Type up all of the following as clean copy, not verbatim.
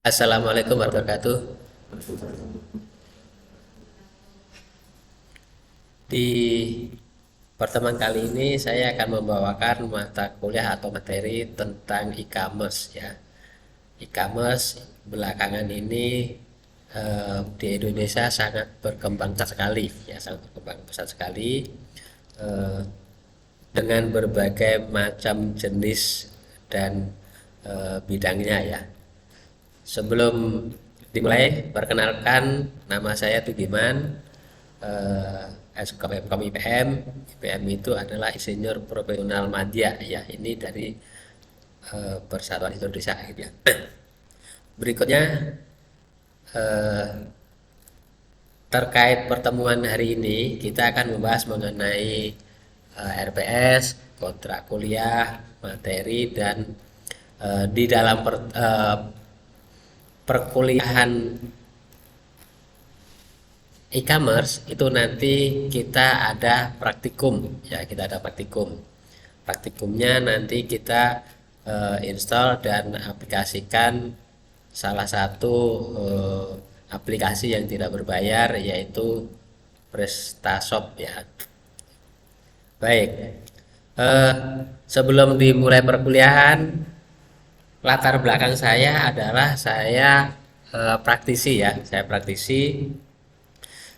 Assalamualaikum warahmatullahi wabarakatuh. Di pertemuan kali ini saya akan membawakan mata kuliah atau materi tentang e-commerce ya. E-commerce belakangan ini di Indonesia sangat berkembang pesat sekali ya, sangat berkembang pesat sekali eh, dengan berbagai macam jenis dan bidangnya ya. Sebelum dimulai, perkenalkan nama saya Tugiman, SKPM IPM. IPM itu adalah Insinyur Profesional Madya ya. Ini dari Persatuan Indonesia gitu ya. Berikutnya eh, terkait pertemuan hari ini kita akan membahas mengenai RPS, kontrak kuliah, materi dan di dalam perkuliahan e-commerce itu nanti kita ada praktikum ya, kita ada praktikumnya nanti kita install dan aplikasikan salah satu aplikasi yang tidak berbayar yaitu PrestaShop ya. Baik, eh, sebelum dimulai perkuliahan, latar belakang saya adalah saya praktisi ya, saya praktisi.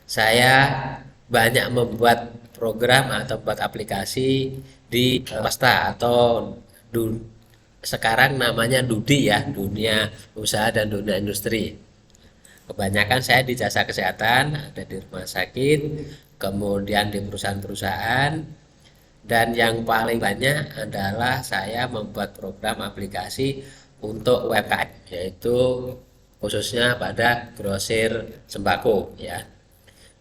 Saya banyak membuat program atau buat aplikasi di swasta atau du- sekarang namanya DUDI ya, dunia usaha dan dunia industri. Kebanyakan saya di jasa kesehatan, ada di rumah sakit, kemudian di perusahaan-perusahaan, dan yang paling banyak adalah saya membuat program aplikasi untuk UMKM, yaitu khususnya pada grosir sembako ya.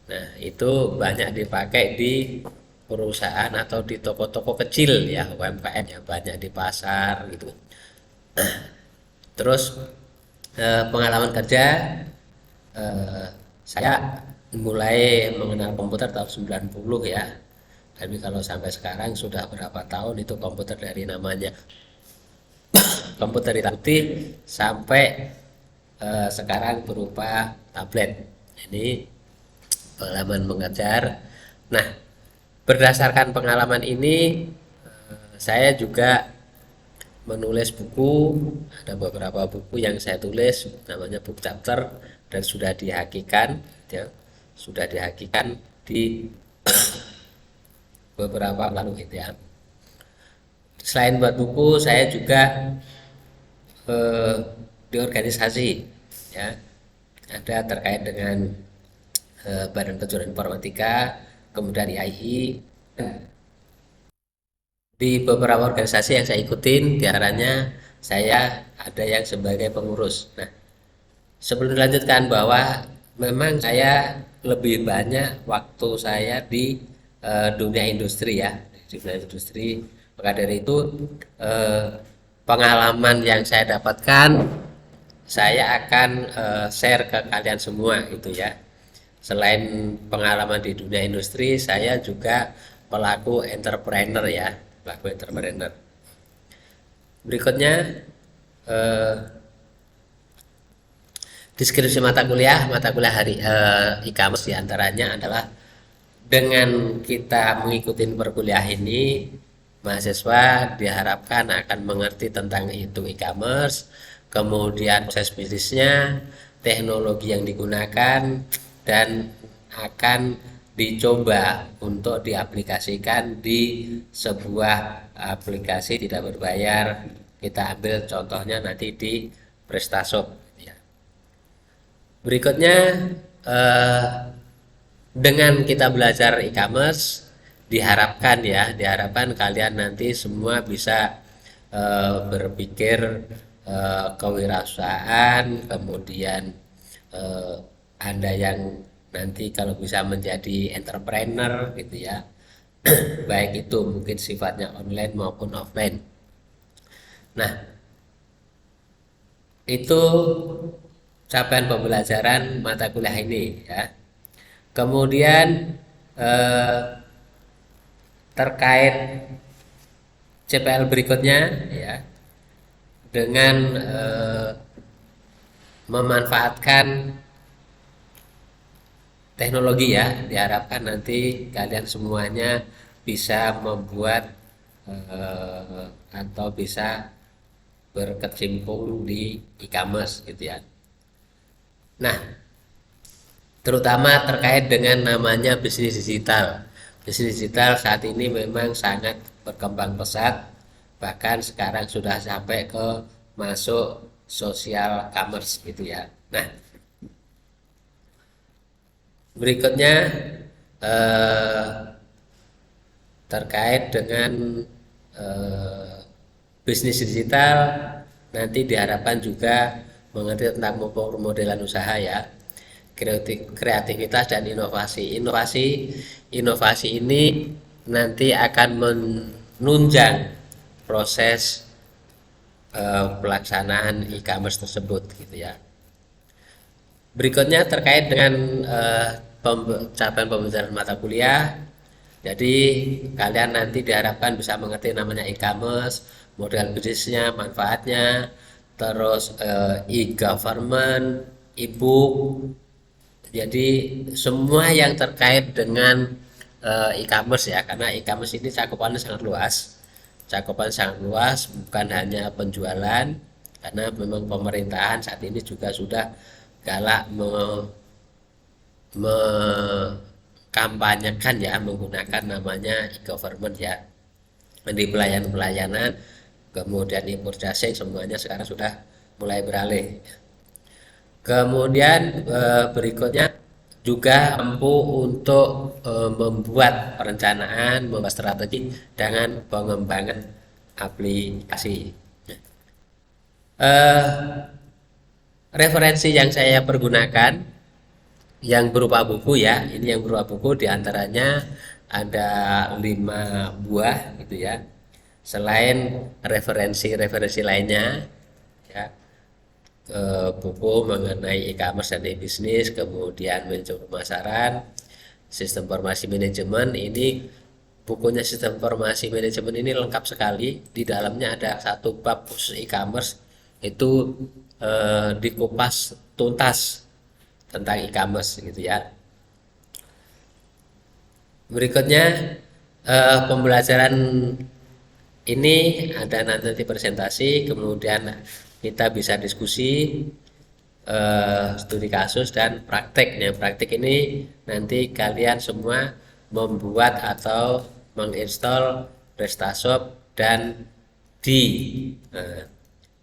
Nah, itu banyak dipakai di perusahaan atau di toko-toko kecil ya, UMKM ya, banyak di pasar gitu. Terus pengalaman kerja, eh, saya mulai mengenal komputer tahun 90 ya. Tapi kalau sampai sekarang sudah berapa tahun itu komputer dari namanya komputer hitam putih sampai sekarang berupa tablet. Ini pengalaman mengajar. Nah, berdasarkan pengalaman ini, saya juga menulis buku. Ada beberapa buku yang saya tulis, namanya book chapter, dan sudah dihakikan, ya, sudah dihakikan di beberapa lalu gitu ya. Selain buat buku, saya juga eh, di organisasi, ya, ada terkait dengan Badan Kejuruan Informatika, kemudian IAI. Di beberapa organisasi yang saya ikutin, diantaranya saya ada yang sebagai pengurus. Nah, sebelum dilanjutkan bahwa memang saya lebih banyak waktu saya di dunia industri ya, di dunia industri. Maka dari itu eh, pengalaman yang saya dapatkan saya akan share ke kalian semua gitu ya. Selain pengalaman di dunia industri, saya juga pelaku entrepreneur ya, pelaku entrepreneur. Berikutnya eh, deskripsi mata kuliah hari e-commerce diantaranya adalah dengan kita mengikuti perkuliahan ini, mahasiswa diharapkan akan mengerti tentang itu e-commerce, kemudian proses bisnisnya, teknologi yang digunakan, dan akan dicoba untuk diaplikasikan di sebuah aplikasi tidak berbayar. Kita ambil contohnya nanti di PrestaShop. Ya. Berikutnya eh, dengan kita belajar e-commerce diharapkan kalian nanti semua bisa berpikir kewirausahaan, kemudian eh, Anda yang nanti kalau bisa menjadi entrepreneur gitu ya. Baik itu mungkin sifatnya online maupun offline. Nah, itu capaian pembelajaran mata kuliah ini ya. Kemudian eh, terkait CPL berikutnya ya dengan memanfaatkan teknologi ya. Diharapkan nanti kalian semuanya bisa membuat atau bisa berkecimpung di e-commerce gitu ya. Nah, terutama terkait dengan namanya bisnis digital. Bisnis digital saat ini memang sangat berkembang pesat, bahkan sekarang sudah sampai ke masuk social commerce gitu ya. Nah, berikutnya eh, terkait dengan eh, bisnis digital, nanti diharapkan juga mengerti tentang pemodelan usaha ya, kreativitas dan inovasi. Inovasi ini nanti akan menunjang proses pelaksanaan e-commerce tersebut gitu ya. Berikutnya terkait dengan capaian pembelajaran mata kuliah. Jadi kalian nanti diharapkan bisa mengerti namanya e-commerce, model bisnisnya, manfaatnya, terus e-government, e-book. Jadi semua yang terkait dengan e-commerce ya, karena e-commerce ini cakupannya sangat luas. Cakupan sangat luas, bukan hanya penjualan, karena memang pemerintahan saat ini juga sudah galak mengkampanyekan ya, menggunakan namanya e-government ya, di pelayanan-pelayanan, kemudian impor jasing, semuanya sekarang sudah mulai beralih. Kemudian berikutnya juga mampu untuk membuat perencanaan, membuat strategi dengan pengembangan aplikasi. Eh, Referensi yang saya pergunakan yang berupa buku ya, ini yang berupa buku diantaranya ada 5 buah gitu ya. Selain referensi lainnya ya, buku mengenai e-commerce dan e-bisnis, kemudian manajemen pemasaran, sistem informasi manajemen. Ini bukunya sistem informasi manajemen ini lengkap sekali. Di dalamnya ada satu bab khusus e-commerce, itu dikupas tuntas tentang e-commerce gitu ya. Berikutnya pembelajaran ini ada nanti presentasi, kemudian kita bisa diskusi, studi kasus dan praktek. Nah, praktek ini nanti kalian semua membuat atau menginstal PrestaShop dan di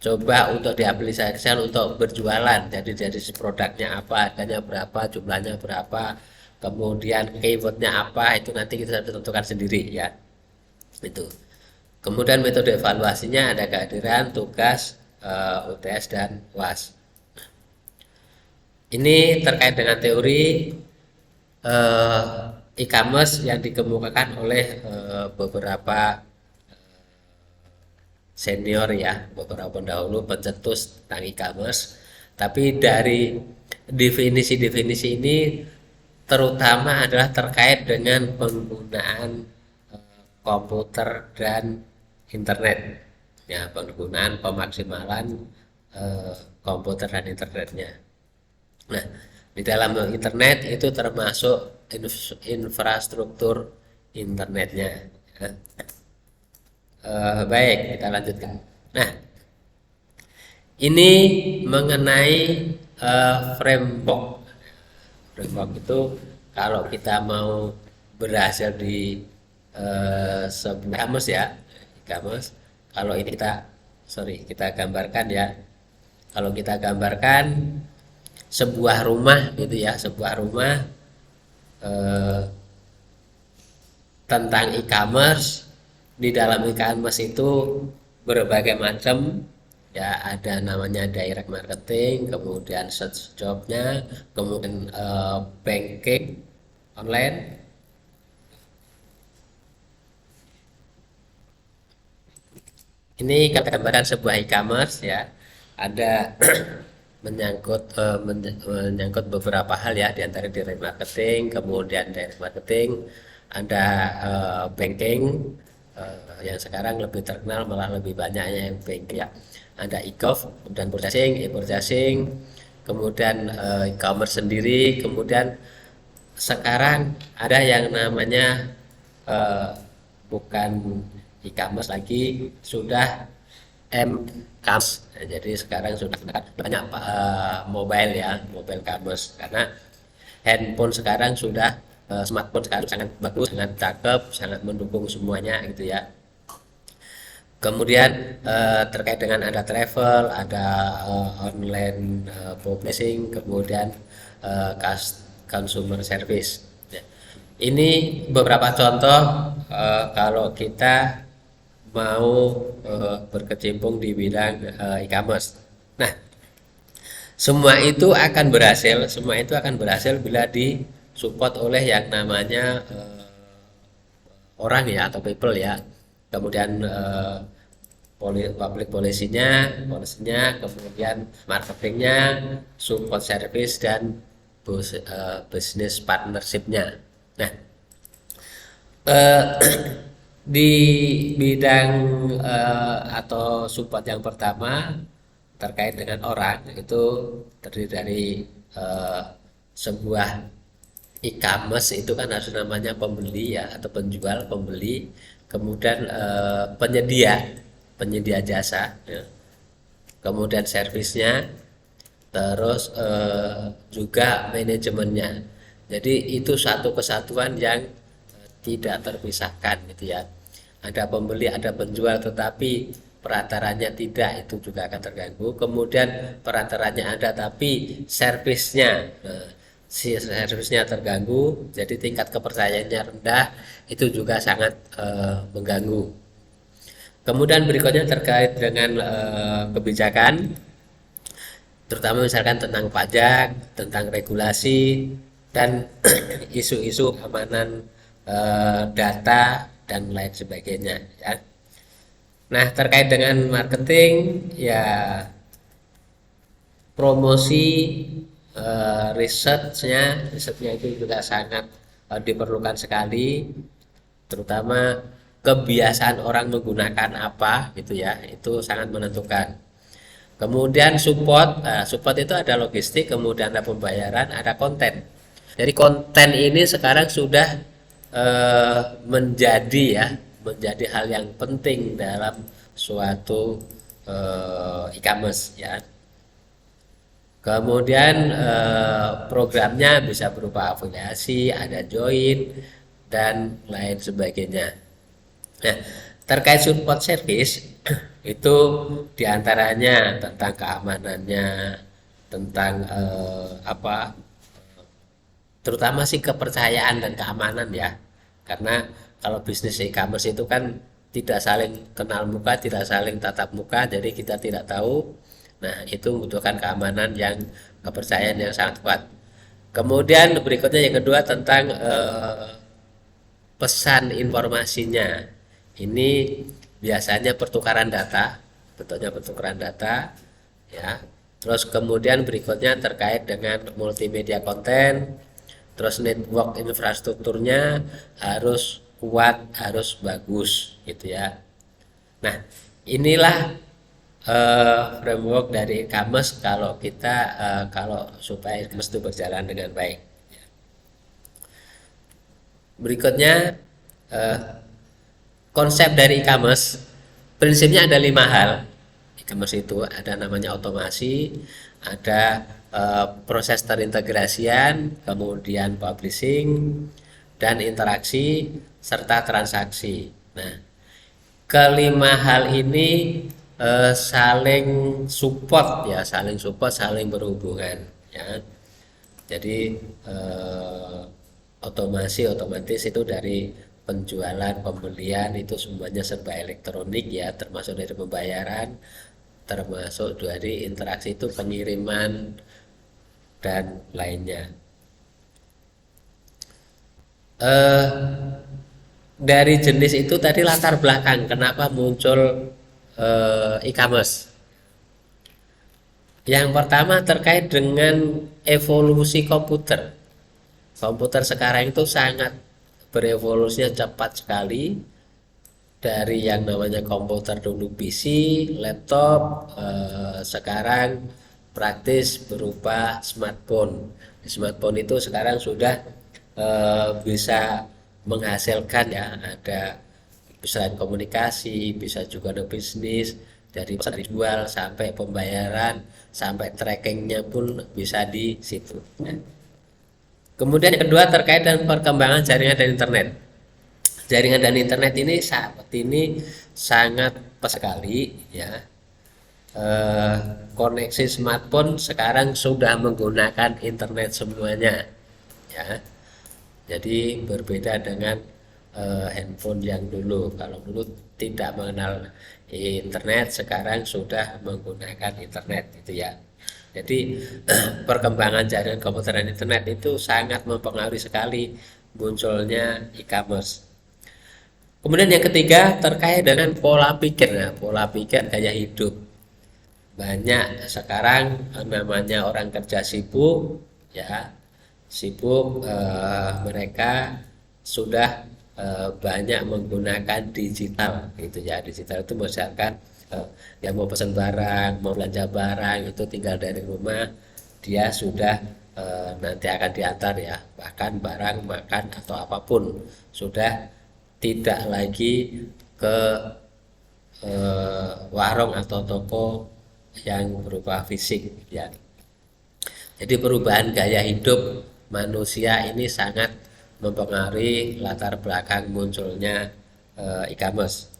coba untuk diaplikasikan untuk berjualan. Jadi dari produknya apa, harganya berapa, jumlahnya berapa, kemudian keywordnya apa, itu nanti kita tentukan sendiri ya. Itu. Kemudian metode evaluasinya ada kehadiran, tugas, UTS dan UAS. Ini terkait dengan teori e-commerce yang dikemukakan oleh beberapa senior ya, beberapa pendahulu pencetus tentang e-commerce. Tapi dari definisi-definisi ini terutama adalah terkait dengan penggunaan komputer dan internet ya, penggunaan pemaksimalan komputer dan internetnya. Nah, di dalam internet itu termasuk infrastruktur internetnya ya. Baik, kita lanjutkan. Nah, ini mengenai framework. Framework itu kalau kita mau berhasil di sebuah e-commerce ya, e-commerce. Kalau ini kita gambarkan ya. Kalau kita gambarkan sebuah rumah gitu ya, sebuah rumah tentang e-commerce. Di dalam e-commerce itu berbagai macam ya, ada namanya direct marketing, kemudian search jobnya, kemudian banking online. Ini gambaran sebuah e-commerce ya, ada menyangkut beberapa hal ya, diantara direct marketing, kemudian direct marketing, ada banking, yang sekarang lebih terkenal malah lebih banyaknya yang bank ya, ada e-gov, dan purchasing, e-purchasing, kemudian e-commerce sendiri, kemudian sekarang ada yang namanya eh, bukan e-commerce lagi, sudah m-commerce. Nah, jadi sekarang sudah banyak mobile ya, mobile commerce, karena handphone sekarang sudah smartphone sekarang sangat bagus, sangat cakep, sangat mendukung semuanya gitu ya. Kemudian terkait dengan ada travel, ada online publishing, kemudian consumer service. Ya. Ini beberapa contoh kalau kita mau berkecimpung di bidang e-commerce. Nah, semua itu akan berhasil bila disupport oleh yang namanya orang ya atau people ya. Kemudian public polisinya, kemudian marketingnya, support service dan business partnershipnya. Nah, eh, di bidang atau support yang pertama terkait dengan orang itu terdiri dari eh, sebuah e-commerce itu kan harus namanya pembeli ya atau penjual pembeli, kemudian penyedia jasa ya. Kemudian servisnya, terus juga manajemennya. Jadi itu satu kesatuan yang tidak terpisahkan gitu ya. Ada pembeli, ada penjual, tetapi perantaranya tidak, itu juga akan terganggu. Kemudian perantaranya ada tapi servisnya si servisnya terganggu, jadi tingkat kepercayaannya rendah, itu juga sangat mengganggu. Kemudian berikutnya terkait dengan kebijakan, terutama misalkan tentang pajak, tentang regulasi, dan isu-isu keamanan data dan lain sebagainya ya. Nah, terkait dengan marketing ya, promosi risetnya itu juga sangat diperlukan sekali, terutama kebiasaan orang menggunakan apa gitu ya, itu sangat menentukan. Kemudian support itu ada logistik, kemudian ada pembayaran, ada konten. Jadi konten ini sekarang sudah menjadi ya, menjadi hal yang penting dalam suatu e-commerce ya. Kemudian programnya bisa berupa afiliasi, ada join dan lain sebagainya. Nah, terkait support service itu diantaranya tentang keamanannya, tentang terutama sih kepercayaan dan keamanan ya. Karena kalau bisnis e-commerce itu kan tidak saling kenal muka, tidak saling tatap muka, jadi kita tidak tahu. Nah, itu membutuhkan keamanan yang kepercayaan yang sangat kuat. Kemudian berikutnya yang kedua tentang pesan informasinya. Ini biasanya pertukaran data, betulnya pertukaran data ya. Terus kemudian berikutnya terkait dengan multimedia konten, terus network infrastrukturnya harus kuat, harus bagus gitu ya. Nah, inilah framework dari e-commerce kalau kita kalau supaya e-commerce itu berjalan dengan baik. Berikutnya eh, konsep dari e-commerce, prinsipnya ada 5 hal. E-commerce itu ada namanya otomasi, ada proses terintegrasian, kemudian publishing dan interaksi serta transaksi. Nah, kelima hal ini saling support ya, saling berhubungan ya. Jadi otomatis itu dari penjualan, pembelian itu semuanya serba elektronik ya, termasuk dari pembayaran, termasuk dari interaksi itu pengiriman dan lainnya. Dari jenis itu tadi latar belakang kenapa muncul e-commerce. Yang pertama terkait dengan evolusi komputer. Komputer sekarang itu sangat berevolusinya cepat sekali, dari yang namanya komputer dulu PC, laptop, sekarang praktis berupa smartphone. Smartphone itu sekarang sudah bisa menghasilkan ya, ada bisa komunikasi, bisa juga ada bisnis, dari pesan dijual sampai pembayaran, sampai trackingnya pun bisa di situ. Kemudian yang kedua terkait dengan perkembangan jaringan dan internet. Jaringan dan internet ini saat ini sangat pesat sekali ya. Eh, Koneksi smartphone sekarang sudah menggunakan internet semuanya ya. Jadi berbeda dengan handphone yang dulu. Kalau dulu tidak mengenal internet, sekarang sudah menggunakan internet gitu ya. Jadi perkembangan jaringan komputer dan internet itu sangat mempengaruhi sekali munculnya e-commerce. Kemudian yang ketiga terkait dengan pola pikir. Nah, pola pikir gaya hidup. Banyak sekarang namanya orang kerja sibuk ya, sibuk mereka sudah banyak menggunakan digital gitu ya. Digital itu misalkan yang mau pesan barang, mau belanja barang itu tinggal dari rumah dia sudah nanti akan diantar ya. Bahkan barang, makan atau apapun sudah tidak lagi ke warung atau toko yang berupa fisik ya. Jadi perubahan gaya hidup manusia ini sangat mempengaruhi latar belakang munculnya e-commerce.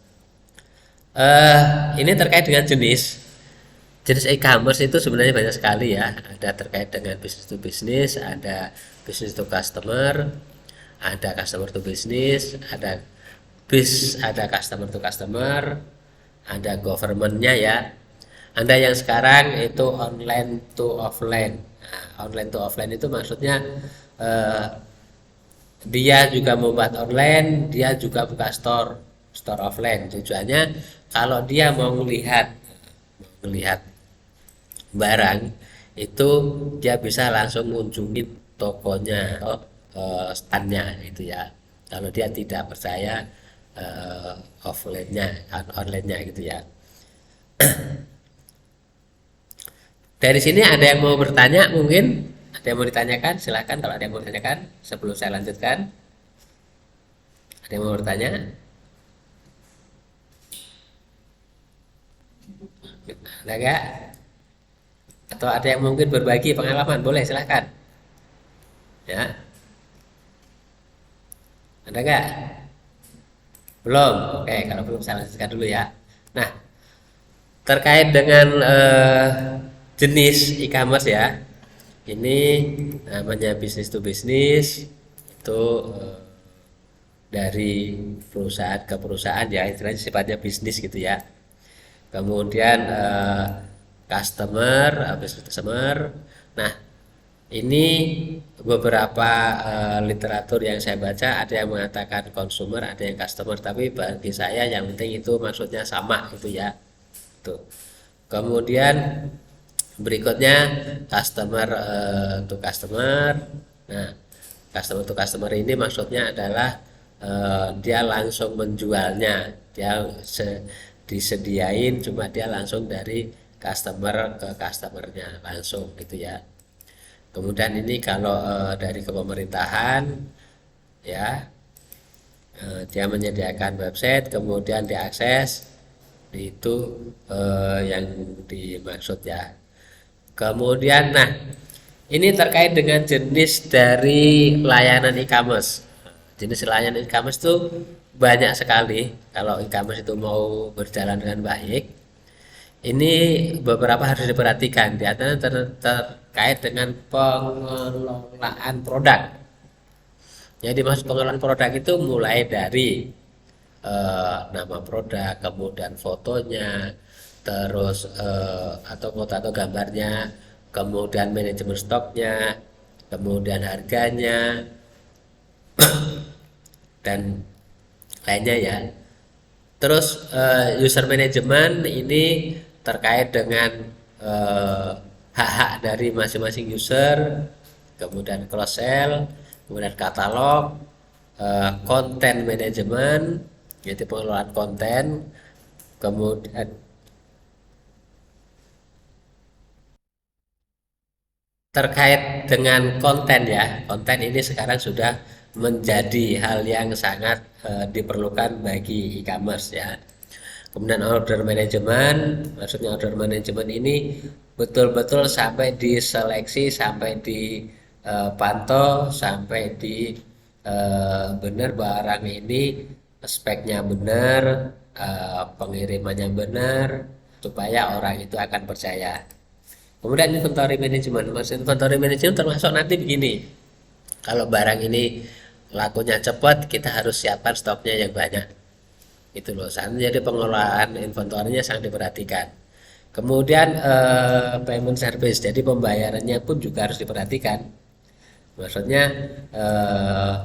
Ini terkait dengan jenis e-commerce itu sebenarnya banyak sekali ya. Ada terkait dengan business to business, ada business to customer, ada customer to business, ada customer to customer, ada governmentnya ya. Ada yang sekarang itu online to offline. Nah, online to offline itu maksudnya eh, dia juga membuat online, dia juga buka store offline. Tujuannya kalau dia mau melihat barang itu dia bisa langsung mengunjungi tokonya atau standnya itu ya. Kalau dia tidak percaya offline-nya, online-nya gitu ya. Dari sini ada yang mau bertanya mungkin? Ada yang mau ditanyakan? Silahkan kalau ada yang mau ditanyakan sebelum saya lanjutkan. Ada yang mau bertanya? Ada nggak? Atau ada yang mungkin berbagi pengalaman? Boleh silahkan. Ya, ada nggak? Belum? Oke, kalau belum saya lanjutkan dulu ya. Nah, terkait dengan jenis e-commerce ya, ini namanya bisnis to bisnis itu dari perusahaan ke perusahaan ya, istilahnya sifatnya bisnis gitu ya. Kemudian business customer. Nah, ini beberapa literatur yang saya baca ada yang mengatakan consumer, ada yang customer, tapi bagi saya yang penting itu maksudnya sama itu ya. Tuh. Kemudian berikutnya customer to customer. Nah, customer to customer ini maksudnya adalah dia langsung menjualnya, dia disediain, cuma dia langsung dari customer ke customernya langsung gitu ya. Kemudian ini kalau dari kepemerintahan ya, dia menyediakan website kemudian diakses, itu yang dimaksud ya. Kemudian nah, ini terkait dengan jenis dari layanan e-commerce. Jenis layanan e-commerce itu banyak sekali. Kalau e-commerce itu mau berjalan dengan baik, ini beberapa harus diperhatikan. Di antaranya terkait dengan pengelolaan produk. Jadi maksud pengelolaan produk itu mulai dari nama produk, kemudian fotonya, terus atau foto atau gambarnya, kemudian manajemen stoknya, kemudian harganya, dan lainnya ya. Terus user management ini terkait dengan hak-hak dari masing-masing user, kemudian cross sell, kemudian katalog, konten management, yaitu pengelolaan konten, kemudian terkait dengan konten ya, konten ini sekarang sudah menjadi hal yang sangat diperlukan bagi e-commerce ya. Kemudian order management, maksudnya order management ini betul-betul sampai diseleksi, sampai dipantau, sampai di benar barang ini speknya benar, pengirimannya benar, supaya orang itu akan percaya. Kemudian inventory management, maksud inventory management termasuk nanti begini, kalau barang ini lakunya cepat, kita harus siapkan stoknya yang banyak. Itu loh, jadi pengelolaan inventorinya sangat diperhatikan. Kemudian payment service, jadi pembayarannya pun juga harus diperhatikan. Maksudnya eh,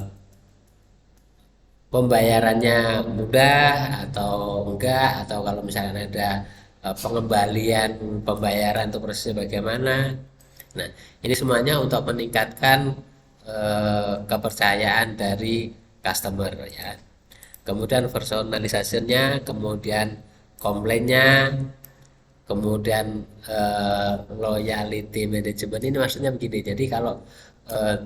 pembayarannya mudah atau enggak, atau kalau misalnya ada pengembalian pembayaran itu prosesnya bagaimana. Nah, ini semuanya untuk meningkatkan kepercayaan dari customer ya. Kemudian personalisasinya, kemudian komplainnya, kemudian loyalty management ini maksudnya begini. Jadi kalau eh,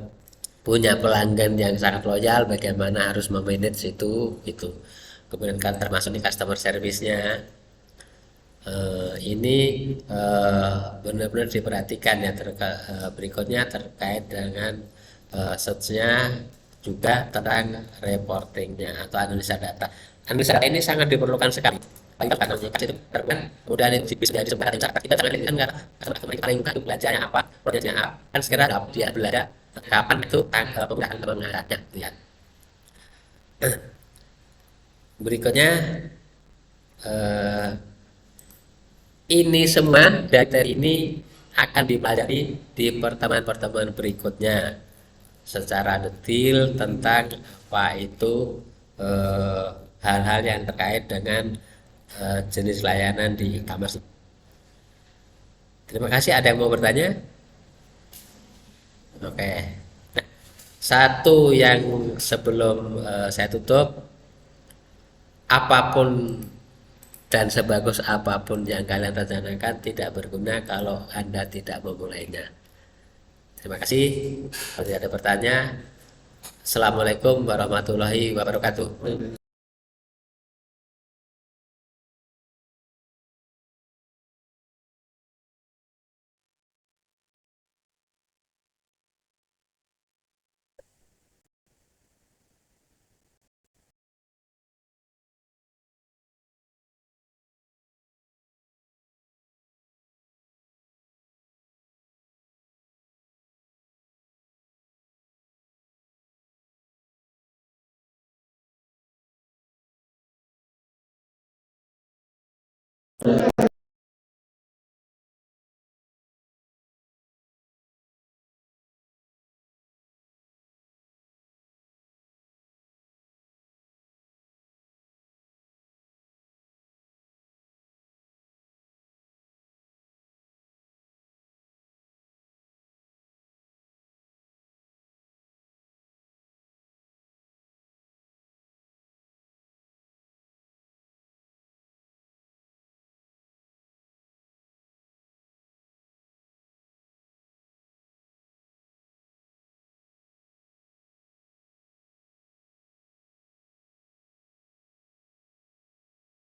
punya pelanggan yang sangat loyal, bagaimana harus memanage itu. Kemudian kan termasuk di customer service-nya. Ini benar-benar diperhatikan ya. Berikutnya terkait dengan search-nya, juga tentang reportingnya atau analisa data. Analisa data ini sangat diperlukan sekali. Karena komunikasi itu terbuat, kemudian itu bisa jadi sebuah cara kita jangan lihat karena paling mudah belajarnya apa, prosesnya apa, kan segera dia belajar kapan itu penggunaan penggunaannya. Lihat. Berikutnya eh, ini semua materi ini akan dipelajari di pertemuan-pertemuan berikutnya secara detail tentang apa itu eh, hal-hal yang terkait dengan jenis layanan di e-commerce. Terima kasih. Ada yang mau bertanya? Oke. Nah, satu yang sebelum saya tutup, apapun dan sebagus apapun yang kalian rencanakan tidak berguna kalau Anda tidak memulainya. Terima kasih. Kalau tidak ada pertanyaan, Assalamualaikum warahmatullahi wabarakatuh.